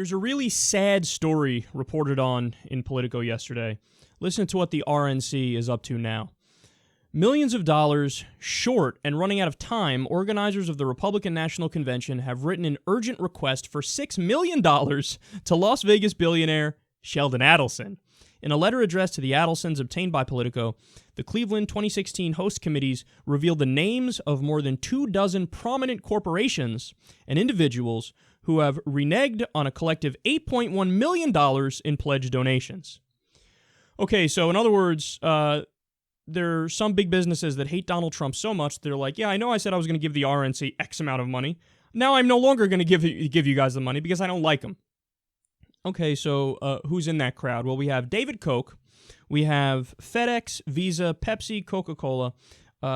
There's a really sad story reported on in Politico yesterday. Listen to what the RNC is up to now. Millions of dollars short and running out of time, organizers of the Republican National Convention have written an urgent request for $6 million to Las Vegas billionaire Sheldon Adelson. In a letter addressed to the Adelsons obtained by Politico, the Cleveland 2016 host committees revealed the names of more than 24 prominent corporations and individuals who have reneged on a collective $8.1 million in pledged donations. Okay, so in other words, there are some big businesses that hate Donald Trump so much, they're like, yeah, I know I said I was going to give the RNC X amount of money. Now I'm no longer going to give you guys the money because I don't like them. Okay, so who's in that crowd? Well, we have David Koch, we have FedEx, Visa, Pepsi, Coca-Cola.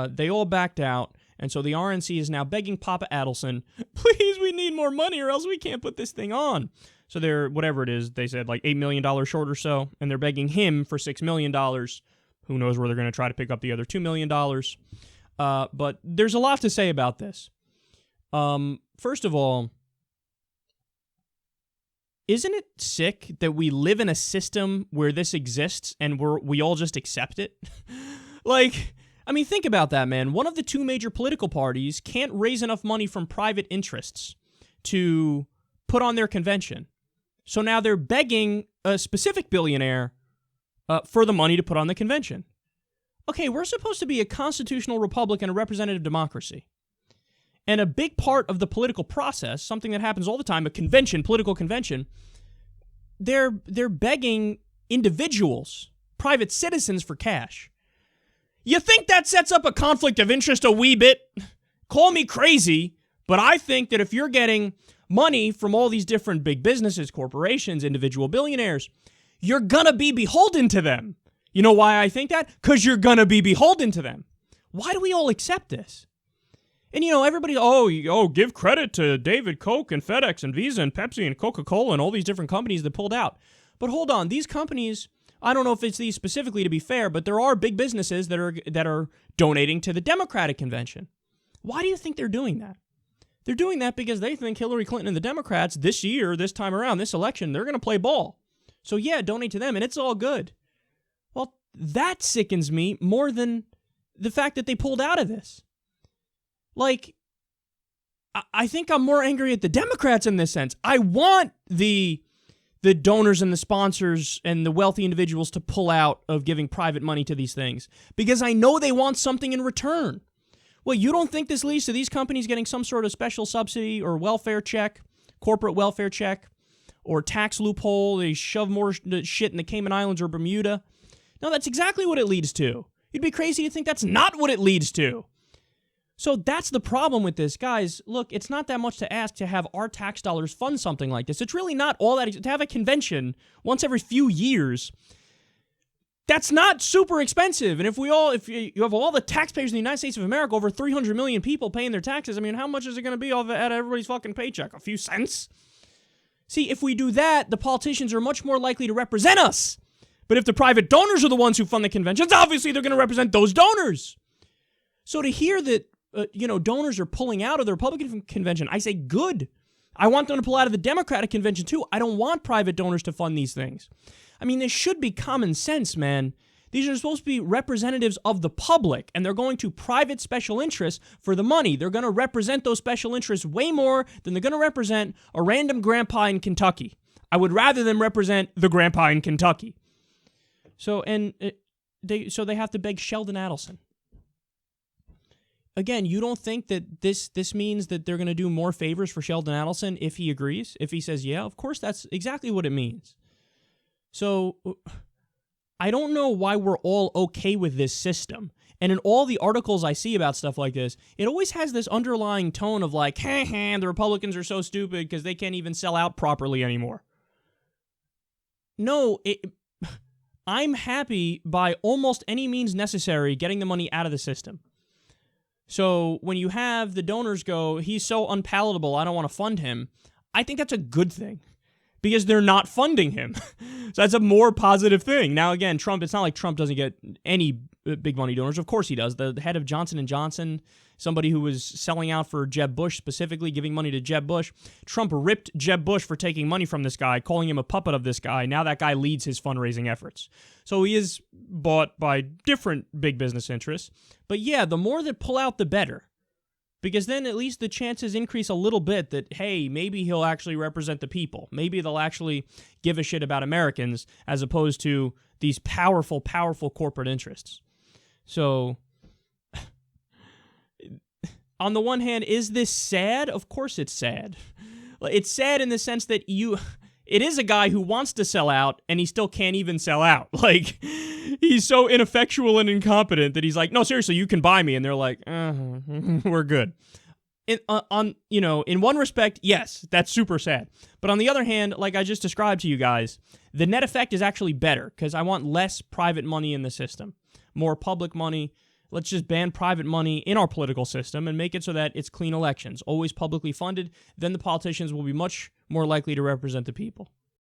They all backed out, and so the RNC is now begging Papa Adelson, please, we need more money or else we can't put this thing on. So they're, whatever it is, they said like $8 million short or so, and they're begging him for $6 million. Who knows where they're going to try to pick up the other $2 million. But there's a lot to say about this. First of all, isn't it sick that we live in a system where this exists and we all just accept it? Like, I mean, think about that, man. One of the two major political parties can't raise enough money from private interests to put on their convention. So now they're begging a specific billionaire for the money to put on the convention. Okay, we're supposed to be a constitutional republic and a representative democracy. And a big part of the political process, something that happens all the time, a convention, political convention, they're begging individuals, private citizens, for cash. You think that sets up a conflict of interest a wee bit? Call me crazy, but I think that if you're getting money from all these different big businesses, corporations, individual billionaires, you're gonna be beholden to them. You know why I think that? Because you're gonna be beholden to them. Why do we all accept this? And, you know, everybody, give credit to David Koch and FedEx and Visa and Pepsi and Coca-Cola and all these different companies that pulled out. But hold on, these companies, I don't know if it's these specifically to be fair, but there are big businesses that are donating to the Democratic convention. Why do you think they're doing that? They're doing that because they think Hillary Clinton and the Democrats this year, this time around, this election, they're going to play ball. So yeah, donate to them and it's all good. Well, that sickens me more than the fact that they pulled out of this. Like, I think I'm more angry at the Democrats in this sense. I want the donors and the sponsors and the wealthy individuals to pull out of giving private money to these things because I know they want something in return. Well, you don't think this leads to these companies getting some sort of special subsidy or welfare check, corporate welfare check, or tax loophole? They shove more shit in the Cayman Islands or Bermuda? No, that's exactly what it leads to. You'd be crazy to think that's not what it leads to. So that's the problem with this. Guys, look, it's not that much to ask to have our tax dollars fund something like this. It's really not all that. To have a convention once every few years, that's not super expensive. And if you have all the taxpayers in the United States of America, over 300 million people paying their taxes, I mean, how much is it going to be out of everybody's fucking paycheck? A few cents? See, if we do that, the politicians are much more likely to represent us. But if the private donors are the ones who fund the conventions, obviously they're going to represent those donors. So to hear that donors are pulling out of the Republican convention, I say good. I want them to pull out of the Democratic convention too. I don't want private donors to fund these things. I mean, this should be common sense, man. These are supposed to be representatives of the public, and they're going to private special interests for the money. They're going to represent those special interests way more than they're going to represent a random grandpa in Kentucky. I would rather them represent the grandpa in Kentucky. So they have to beg Sheldon Adelson. Again, you don't think that this means that they're going to do more favors for Sheldon Adelson if he agrees? If he says, yeah, of course, that's exactly what it means. So I don't know why we're all okay with this system. And in all the articles I see about stuff like this, it always has this underlying tone of like, the Republicans are so stupid because they can't even sell out properly anymore. No, I'm happy by almost any means necessary getting the money out of the system. So when you have the donors go, he's so unpalatable, I don't want to fund him, I think that's a good thing. because they're not funding him. So that's a more positive thing. Now, again, Trump, it's not like Trump doesn't get any big money donors. Of course he does. The head of Johnson & Johnson, somebody who was selling out for Jeb Bush, specifically giving money to Jeb Bush. Trump ripped Jeb Bush for taking money from this guy, calling him a puppet of this guy. Now that guy leads his fundraising efforts. So he is bought by different big business interests. But yeah, the more that pull out, the better. Because then at least the chances increase a little bit that, hey, maybe he'll actually represent the people. Maybe they'll actually give a shit about Americans as opposed to these powerful, powerful corporate interests. So, on the one hand, is this sad? Of course it's sad. It's sad in the sense that it is a guy who wants to sell out and he still can't even sell out. Like, he's so ineffectual and incompetent that he's like, no, seriously, you can buy me. And they're like, we're good. In one respect, yes, that's super sad. But on the other hand, like I just described to you guys, the net effect is actually better because I want less private money in the system, more public money. Let's just ban private money in our political system and make it so that it's clean elections, always publicly funded. Then the politicians will be much more likely to represent the people.